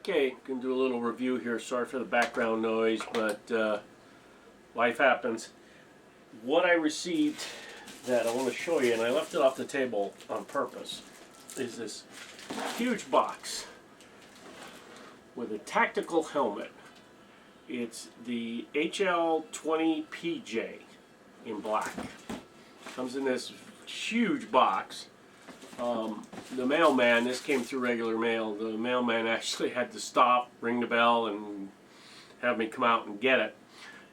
Okay, can do a little review here. Sorry for the background noise, but life happens. What I received that I want to show you, and I left it off the table on purpose, is this huge box with a tactical helmet. It's the HL20PJ in black. Comes in this huge box. The mailman, this came through regular mail, the mailman actually had to stop, ring the bell, and have me come out and get it.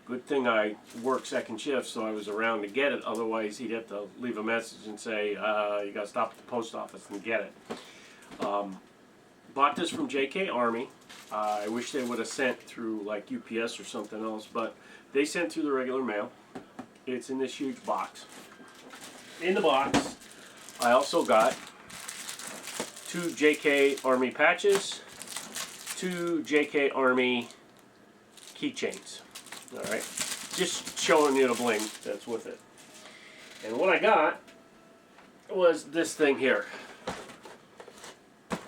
Good thing I work second shift, so I was around to get it. Otherwise, he'd have to leave a message and say, you got to stop at the post office and get it. Bought this from JK Army. I wish they would have sent through like UPS or something else, but they sent through the regular mail. It's in this huge box. In the box, I also got 2 JK Army patches, 2 JK Army keychains. Alright, just showing you the bling that's with it. And what I got was this thing here.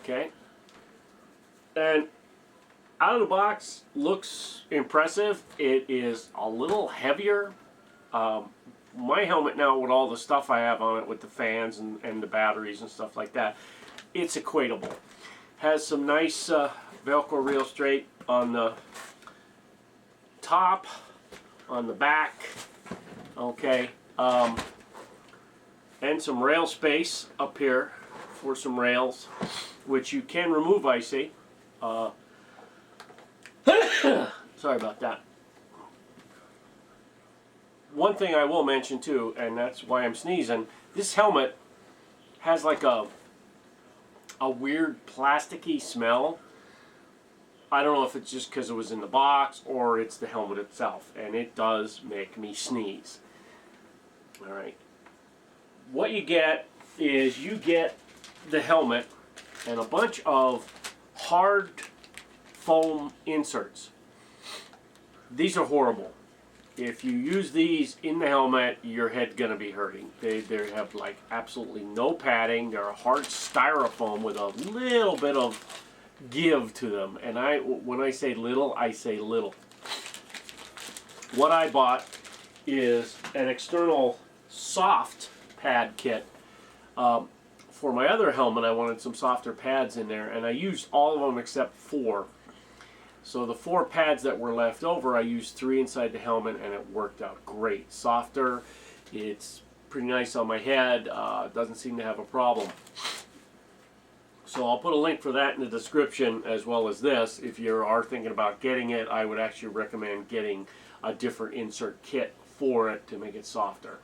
Okay, and out of the box looks impressive. It is a little heavier. My helmet now, with all the stuff I have on it with the fans and the batteries and stuff like that, it's equatable. Has some nice Velcro reel straight on the top, on the back, okay, and some rail space up here for some rails, which you can remove, I see. Sorry about that. One thing I will mention too, and that's why I'm sneezing, this helmet has like a weird plasticky smell. I don't know if it's just because it was in the box or it's the helmet itself, and it does make me sneeze. Alright. What you get is you get the helmet and a bunch of hard foam inserts. These are horrible. If you use these in the helmet, your head's going to be hurting. They have like absolutely no padding. They're a hard styrofoam with a little bit of give to them. And when I say little, I say little. What I bought is an external soft pad kit. For my other helmet, I wanted some softer pads in there, and I used all of them except 4. So the 4 pads that were left over, I used 3 inside the helmet, and it worked out great. Softer, it's pretty nice on my head, doesn't seem to have a problem. So I'll put a link for that in the description, as well as this. If you are thinking about getting it, I would actually recommend getting a different insert kit for it to make it softer.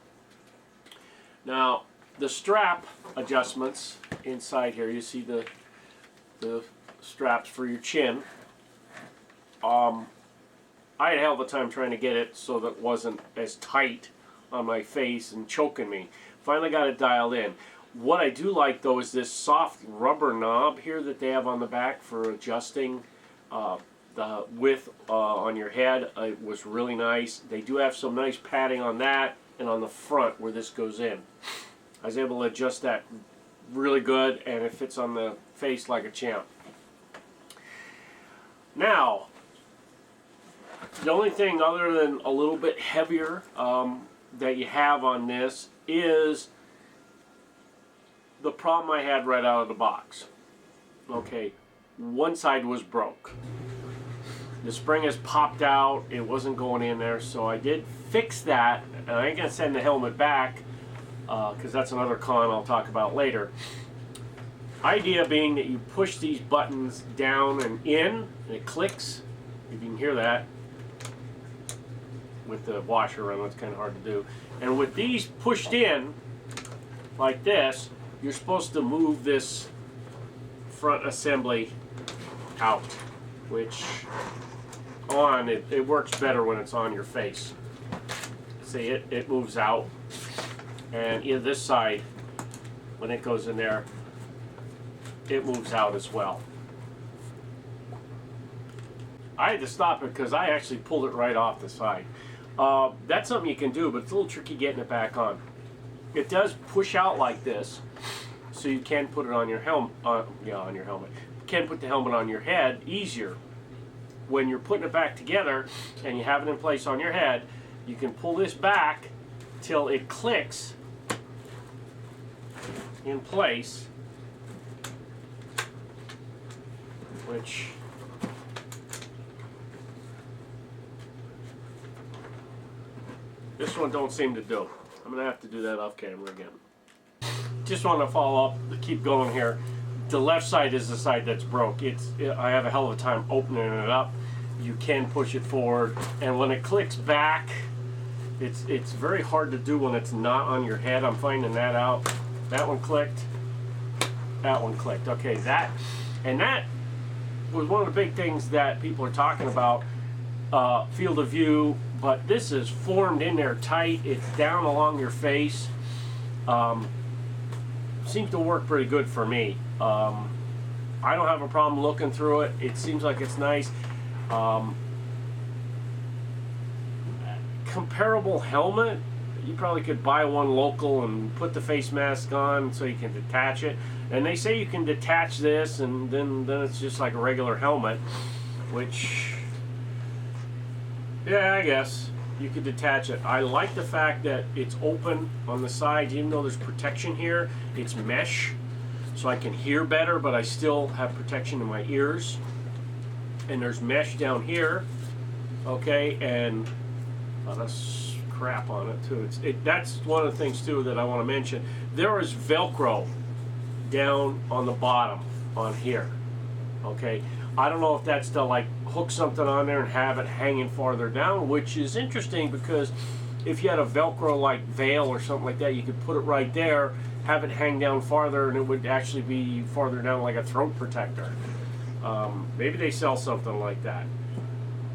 Now, the strap adjustments inside here, you see the straps for your chin. I had a hell of a time trying to get it so that it wasn't as tight on my face and choking me. Finally got it dialed in. What I do like though is this soft rubber knob here that they have on the back for adjusting the width on your head. It was really nice. They do have some nice padding on that and on the front where this goes in. I was able to adjust that really good, and it fits on the face like a champ. Now, the only thing other than a little bit heavier that you have on this is the problem I had right out of the box. Okay, one side was broke. The spring has popped out, it wasn't going in there, so I did fix that, and I ain't gonna send the helmet back because that's another con I'll talk about later. Idea being that you push these buttons down and in, and it clicks. If you can hear that with the washer on, it's kind of hard to do. And with these pushed in like this, you're supposed to move this front assembly out, which it works better when it's on your face. See, it moves out, and this side, when it goes in there, it moves out as well. I had to stop it because I actually pulled it right off the side. That's something you can do, but it's a little tricky getting it back on. It does push out like this, so you can put it on your helmet. On your helmet. can put the helmet on your head easier. When you're putting it back together and you have it in place on your head, you can pull this back till it clicks in place, which this one don't seem to do. I'm gonna have to do that off camera again. Just want to follow up, keep going here. The left side is the side that's broke. I have a hell of a time opening it up. You can push it forward, and when it clicks back, it's very hard to do when it's not on your head. I'm finding that out. That one clicked. That one clicked. Okay, that was one of the big things that people are talking about, field of view. But this is formed in there tight. It's down along your face. Seems to work pretty good for me. I don't have a problem looking through it. It seems like it's nice. Comparable helmet, you probably could buy one local and put the face mask on so you can detach it. And they say you can detach this, and then it's just like a regular helmet, which, yeah, I guess you could detach it. I like the fact that it's open on the sides, even though there's protection here. It's mesh, so I can hear better, but I still have protection in my ears. And there's mesh down here, okay, and a lot of crap on it too. That's one of the things too that I want to mention. There is Velcro down on the bottom on here, okay. I don't know if that's to like hook something on there and have it hanging farther down, which is interesting because if you had a Velcro like veil or something like that, you could put it right there, have it hang down farther, and it would actually be farther down like a throat protector. Maybe they sell something like that.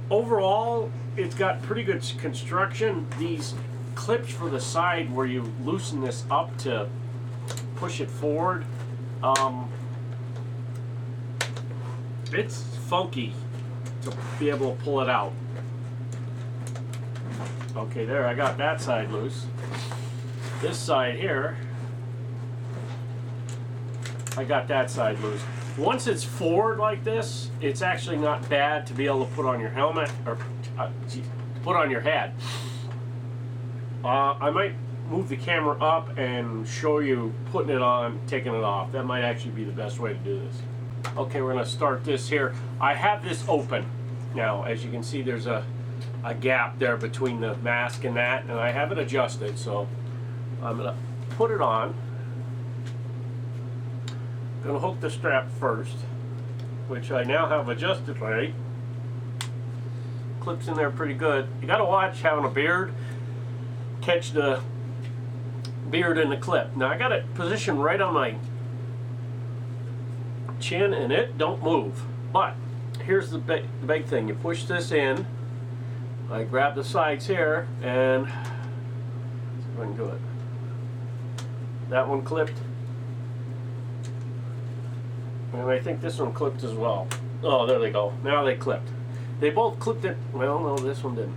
Overall, it's got pretty good construction. These clips for the side where you loosen this up to push it forward, it's funky to be able to pull it out. Okay, there, I got that side loose. This side here, I got that side loose. Once it's forward like this, it's actually not bad to be able to put on your helmet, or put on your head. I might move the camera up and show you putting it on, taking it off. That might actually be the best way to do this. Okay, we're going to start this here. I have this open now. As you can see, there's a gap there between the mask and that, and I have it adjusted, so I'm going to put it on. Going to hook the strap first, which I now have adjusted right. Clips in there pretty good. You got to watch having a beard, catch the beard in the clip. Now I got it positioned right on my chin, and it don't move. But here's the big thing. You push this in. I grab the sides here, and let's see if I can do it. That one clipped. And I think this one clipped as well. Oh, there they go. Now they clipped. They both clipped it. Well, no, this one didn't.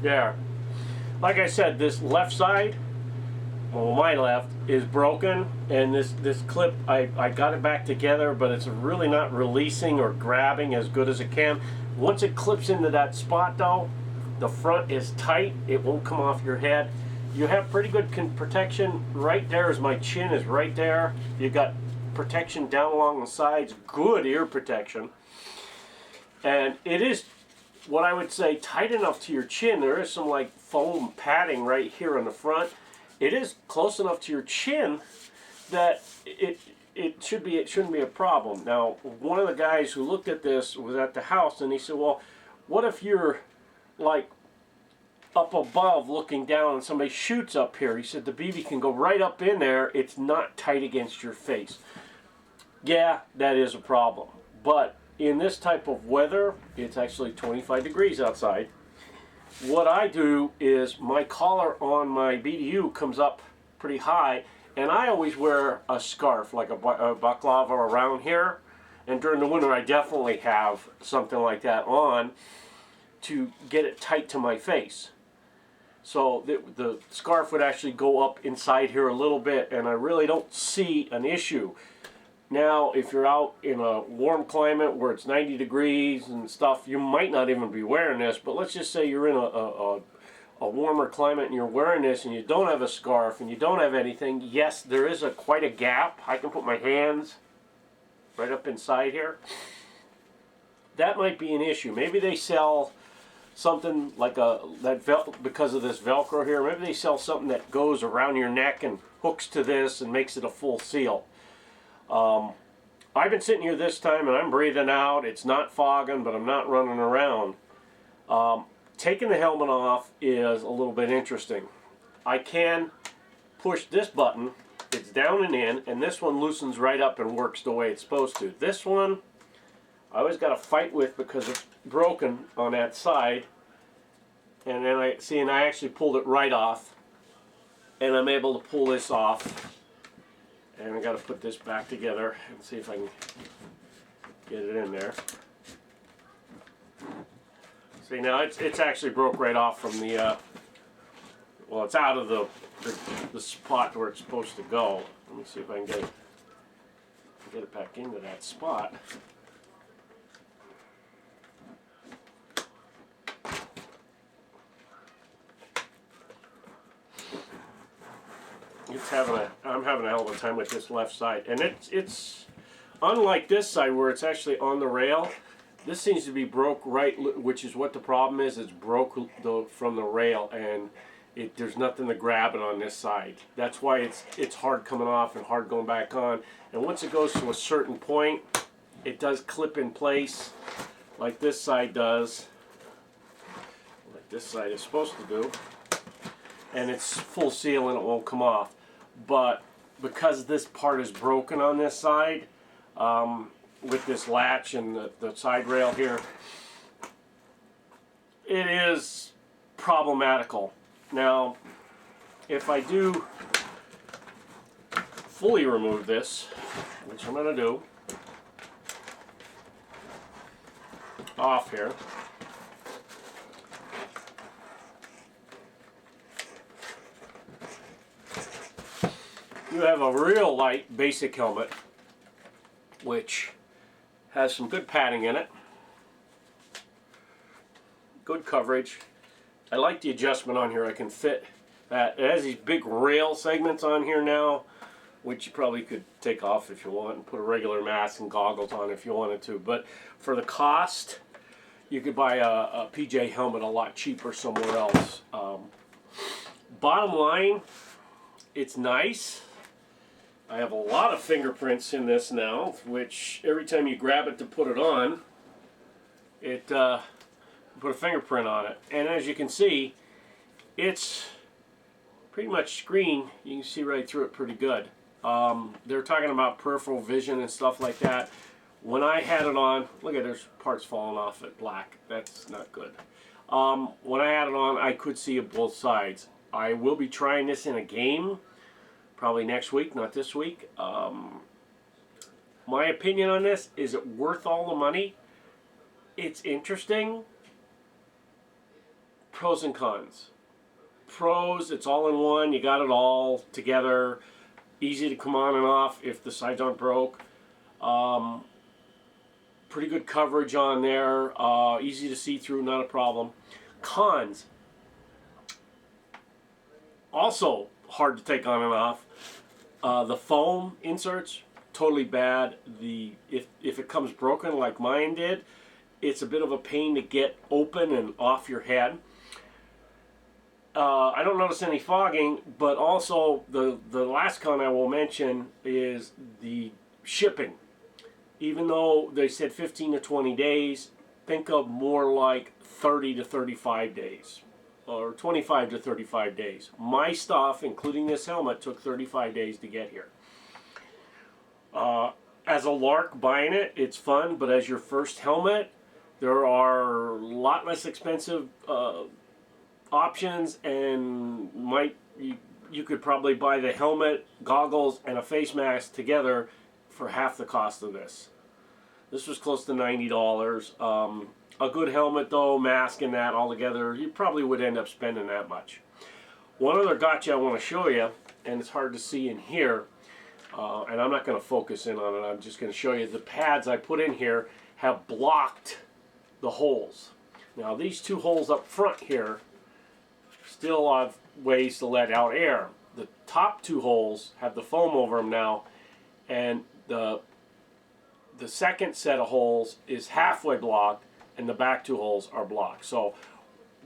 There. Like I said, this left side, well, my left, is broken, and this clip, I got it back together, but it's really not releasing or grabbing as good as it can. Once it clips into that spot though, the front is tight. It won't come off your head. You have pretty good protection right there, as my chin is right there. You've got protection down along the sides, good ear protection. And it is, what I would say, tight enough to your chin. There is some like foam padding right here on the front. It is close enough to your chin that it shouldn't be a problem. Now, one of the guys who looked at this was at the house, and he said, well, what if you're like up above looking down and somebody shoots up here? He said the BB can go right up in there. It's not tight against your face. Yeah, that is a problem. But in this type of weather, it's actually 25 degrees outside. What I do is my collar on my BDU comes up pretty high, and I always wear a scarf, like a baklava around here. And during the winter, I definitely have something like that on. to get it tight to my face. So the scarf would actually go up inside here a little bit, and I really don't see an issue. Now, if you're out in a warm climate where it's 90 degrees and stuff, you might not even be wearing this, but let's just say you're in a warmer climate and you're wearing this and you don't have a scarf and you don't have anything. Yes, there is quite a gap. I can put my hands right up inside here. That might be an issue. Maybe they sell something like because of this Velcro here, maybe they sell something that goes around your neck and hooks to this and makes it a full seal. I've been sitting here this time and I'm breathing out. It's not fogging, but I'm not running around. Taking the helmet off is a little bit interesting. I can push this button, it's down and in, and this one loosens right up and works the way it's supposed to. This one I always got to fight with because it's broken on that side, and then I actually pulled it right off, and I'm able to pull this off, and I got to put this back together and see if I can get it in there. See, now it's actually broke right off from the well, it's out of the spot where it's supposed to go. Let me see if I can get it back into that spot. I'm having a hell of a time with this left side, and it's unlike this side where it's actually on the rail. This seems to be broke right, which is what the problem is. It's broke from the rail, and there's nothing to grab it on this side. That's why it's hard coming off and hard going back on. And once it goes to a certain point, it does clip in place, like this side does, like this side is supposed to do. And it's full seal and it won't come off. But because this part is broken on this side, with this latch and the side rail here, it is problematical. Now, if I do fully remove this, which I'm going to do, off here, you have a real light basic helmet, which has some good padding in it, good coverage. I like the adjustment on here. I can fit that. It has these big rail segments on here now, which you probably could take off if you want and put a regular mask and goggles on if you wanted to. But for the cost, you could buy a PJ helmet a lot cheaper somewhere else. Bottom line, it's nice. I have a lot of fingerprints in this now, which every time you grab it to put it on, it put a fingerprint on it. And as you can see, it's pretty much screen. You can see right through it pretty good. They're talking about peripheral vision and stuff like that. When I had it on, look at there's parts falling off it black. That's not good. When I had it on, I could see both sides. I will be trying this in a game probably next week, not this week. My opinion on this, is it worth all the money? It's interesting. Pros and cons. Pros, it's all in one. You got it all together. Easy to come on and off if the sides aren't broke. Pretty good coverage on there. Easy to see through, not a problem. Cons. Also hard to take on and off. The foam inserts, totally bad. If it comes broken like mine did, it's a bit of a pain to get open and off your head. I don't notice any fogging, but also the last con I will mention is the shipping. Even though they said 15 to 20 days, think of more like 30 to 35 days. Or 25 to 35 days. My stuff, including this helmet, took 35 days to get here. As a lark buying it, it's fun, but as your first helmet, there are a lot less expensive options, and you could probably buy the helmet, goggles, and a face mask together for half the cost of this. This was close to $90. A good helmet though, mask and that all together, you probably would end up spending that much. One other gotcha I want to show you, and it's hard to see in here, and I'm not going to focus in on it, I'm just going to show you the pads I put in here have blocked the holes. Now these two holes up front here still have ways to let out air. The top two holes have the foam over them now, and the second set of holes is halfway blocked, and the back two holes are blocked. So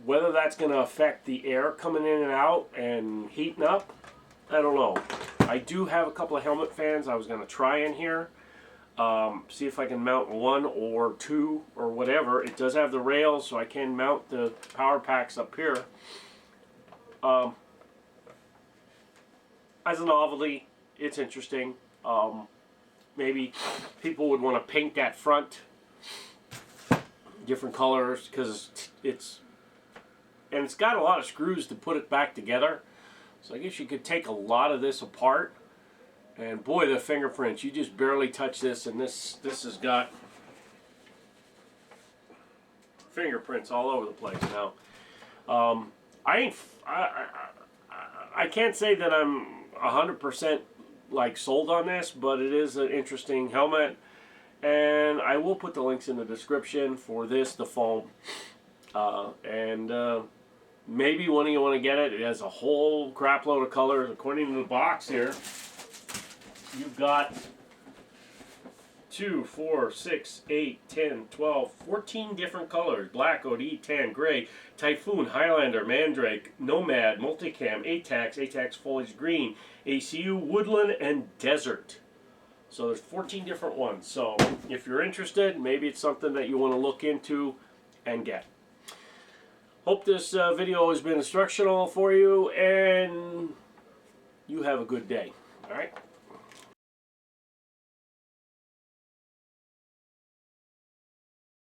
whether that's going to affect the air coming in and out and heating up, I don't know. I do have a couple of helmet fans I was going to try in here. See if I can mount one or two or whatever. It does have the rails, so I can mount the power packs up here. As a novelty, it's interesting. Maybe people would want to paint that front different colors, because it's got a lot of screws to put it back together. So I guess you could take a lot of this apart, and boy, the fingerprints, you just barely touch this, and this has got fingerprints all over the place now. I can't say that I'm 100% like sold on this, but it is an interesting helmet, and I will put the links in the description for this, the foam, and maybe when you want to get it, it has a whole crap load of colors. According to the box here, you've got 2, 4, 6, 8, 10, 12, 14 different colors. Black, OD, tan, gray, Typhoon, Highlander, Mandrake, Nomad, Multicam, ATAX Foliage Green, ACU, Woodland, and Desert. So there's 14 different ones. So if you're interested, maybe it's something that you want to look into and get. Hope this video has been instructional for you, and you have a good day. All right?